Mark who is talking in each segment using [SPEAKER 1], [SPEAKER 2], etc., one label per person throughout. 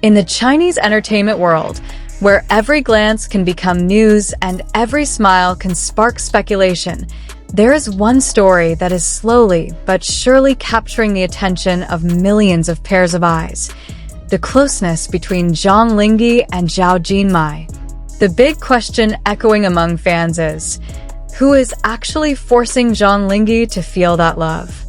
[SPEAKER 1] In the Chinese entertainment world, where every glance can become news and every smile can spark speculation, there is one story that is slowly but surely capturing the attention of millions of pairs of eyes: the closeness between Zhang Linghe and Zhao Jinmai. The big question echoing among fans is, who is actually forcing Zhang Linghe to feel that love?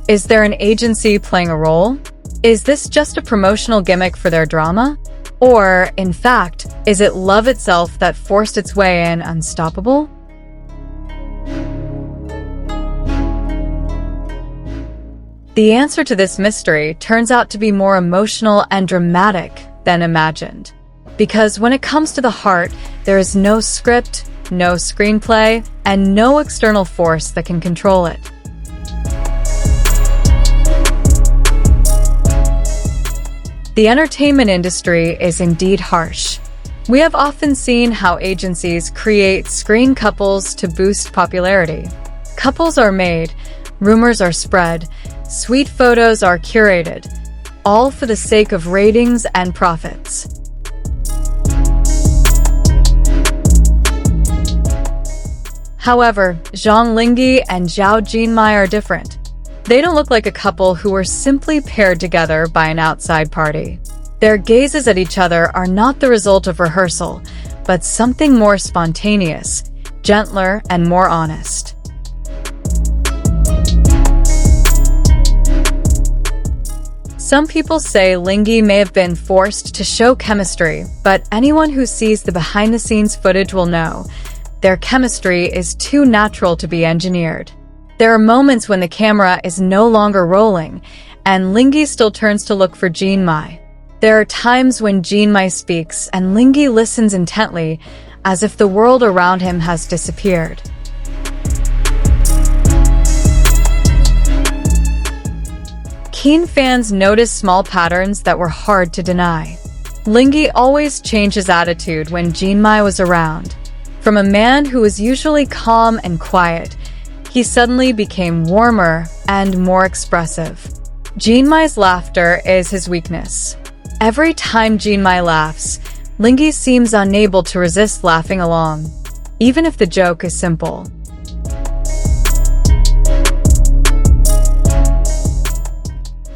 [SPEAKER 1] Is there an agency playing a role? Is this just a promotional gimmick for their drama? Or, in fact, is it love itself that forced its way in unstoppable? The answer to this mystery turns out to be more emotional and dramatic than imagined. Because when it comes to the heart, there is no script, no screenplay, and no external force that can control it. The entertainment industry is indeed harsh. We have often seen how agencies create screen couples to boost popularity. Couples are made, rumors are spread, sweet photos are curated, all for the sake of ratings and profits. However, Zhang Linghe and Zhao Jinmai are different. They don't look like a couple who were simply paired together by an outside party. Their gazes at each other are not the result of rehearsal, but something more spontaneous, gentler, and more honest. Some people say Linghe may have been forced to show chemistry, but anyone who sees the behind-the-scenes footage will know their chemistry is too natural to be engineered. There are moments when the camera is no longer rolling, and Linghe still turns to look for Jinmai. There are times when Jinmai speaks and Linghe listens intently, as if the world around him has disappeared. Keen fans notice small patterns that were hard to deny. Linghe always changed his attitude when Jinmai was around. From a man who was usually calm and quiet, he suddenly became warmer and more expressive. Jinmai's laughter is his weakness. Every time Jinmai laughs, Linghe seems unable to resist laughing along, even if the joke is simple.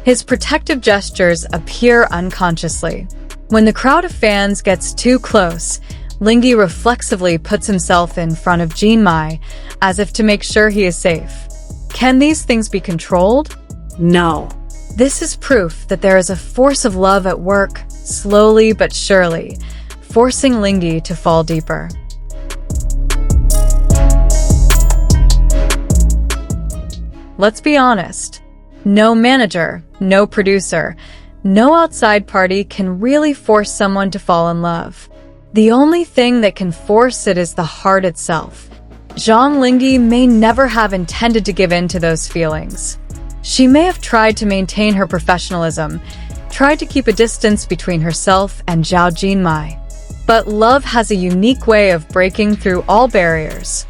[SPEAKER 1] His protective gestures appear unconsciously. When the crowd of fans gets too close, Linghe reflexively puts himself in front of Jinmai, as if to make sure he is safe. Can these things be controlled? No. This is proof that there is a force of love at work, slowly but surely, forcing Linghe to fall deeper. Let's be honest. No manager, no producer, no outside party can really force someone to fall in love. The only thing that can force it is the heart itself. Zhang Linghe may never have intended to give in to those feelings. She may have tried to maintain her professionalism, tried to keep a distance between herself and Zhao Jinmai. But love has a unique way of breaking through all barriers.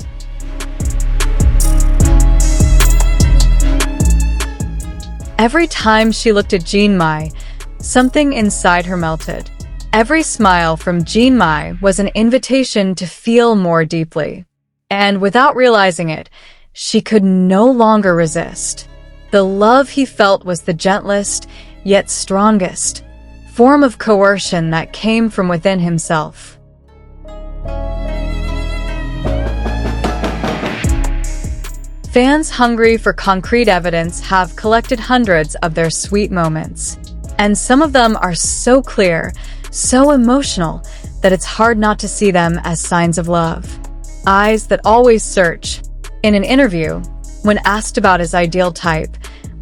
[SPEAKER 1] Every time she looked at Jinmai, something inside her melted. Every smile from Jinmai was an invitation to feel more deeply. And without realizing it, she could no longer resist. The love he felt was the gentlest, yet strongest, form of coercion that came from within himself. Fans hungry for concrete evidence have collected hundreds of their sweet moments. And some of them are so clear, so emotional, that it's hard not to see them as signs of love. Eyes that always search. In an interview, when asked about his ideal type,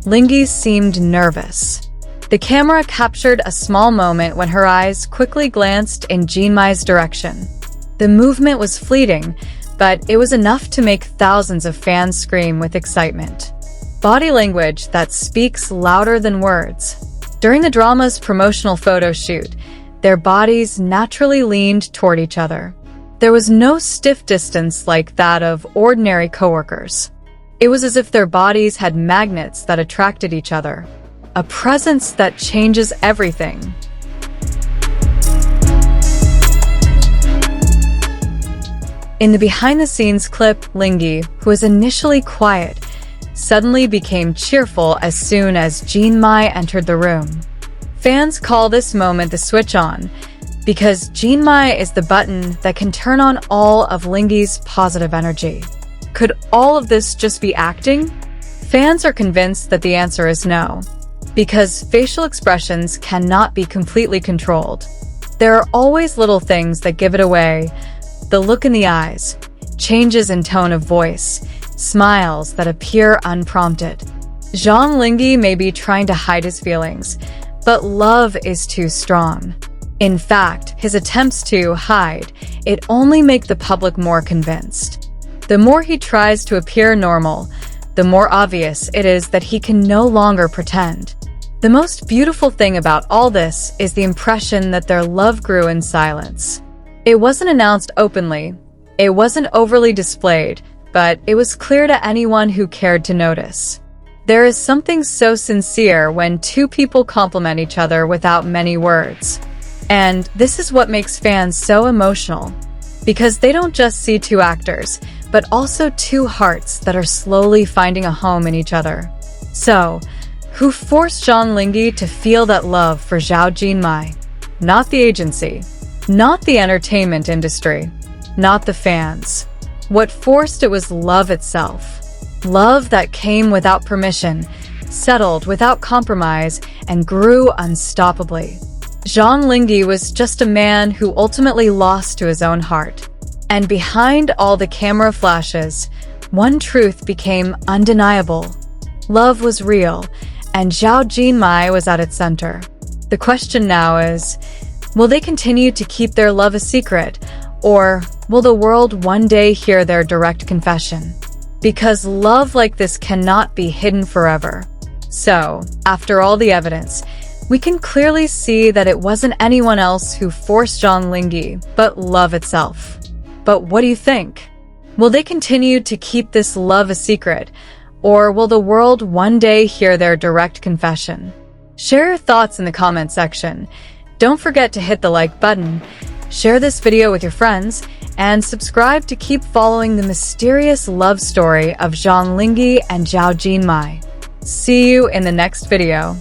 [SPEAKER 1] Linghe seemed nervous. The camera captured a small moment when her eyes quickly glanced in Jinmai's direction. The movement was fleeting, but it was enough to make thousands of fans scream with excitement. Body language that speaks louder than words. During the drama's promotional photo shoot, their bodies naturally leaned toward each other. There was no stiff distance like that of ordinary coworkers. It was as if their bodies had magnets that attracted each other. A presence that changes everything. In the behind-the-scenes clip, Linghe, who was initially quiet, suddenly became cheerful as soon as Jinmai entered the room. Fans call this moment the switch on, because Jinmai is the button that can turn on all of Linghe's positive energy. Could all of this just be acting? Fans are convinced that the answer is no, because facial expressions cannot be completely controlled. There are always little things that give it away: the look in the eyes, changes in tone of voice, smiles that appear unprompted. Zhang Linghe may be trying to hide his feelings, but love is too strong. In fact, his attempts to hide it only make the public more convinced. The more he tries to appear normal, the more obvious it is that he can no longer pretend. The most beautiful thing about all this is the impression that their love grew in silence. It wasn't announced openly, it wasn't overly displayed, but it was clear to anyone who cared to notice. There is something so sincere when two people compliment each other without many words. And this is what makes fans so emotional, because they don't just see two actors, but also two hearts that are slowly finding a home in each other. So, who forced Zhang Linghe to feel that love for Zhao Jinmai? Not the agency, not the entertainment industry, not the fans. What forced it was love itself. Love that came without permission, settled without compromise, and grew unstoppably. Zhang Linghe was just a man who ultimately lost to his own heart. And behind all the camera flashes, one truth became undeniable. Love was real, and Zhao Jinmai was at its center. The question now is, will they continue to keep their love a secret, or will the world one day hear their direct confession? Because love like this cannot be hidden forever. So, after all the evidence, we can clearly see that it wasn't anyone else who forced Zhang Linghe, but love itself. But what do you think? Will they continue to keep this love a secret, or will the world one day hear their direct confession? Share your thoughts in the comment section. Don't forget to hit the like button, share this video with your friends, and subscribe to keep following the mysterious love story of Zhang Linghe and Zhao Jinmai. See you in the next video.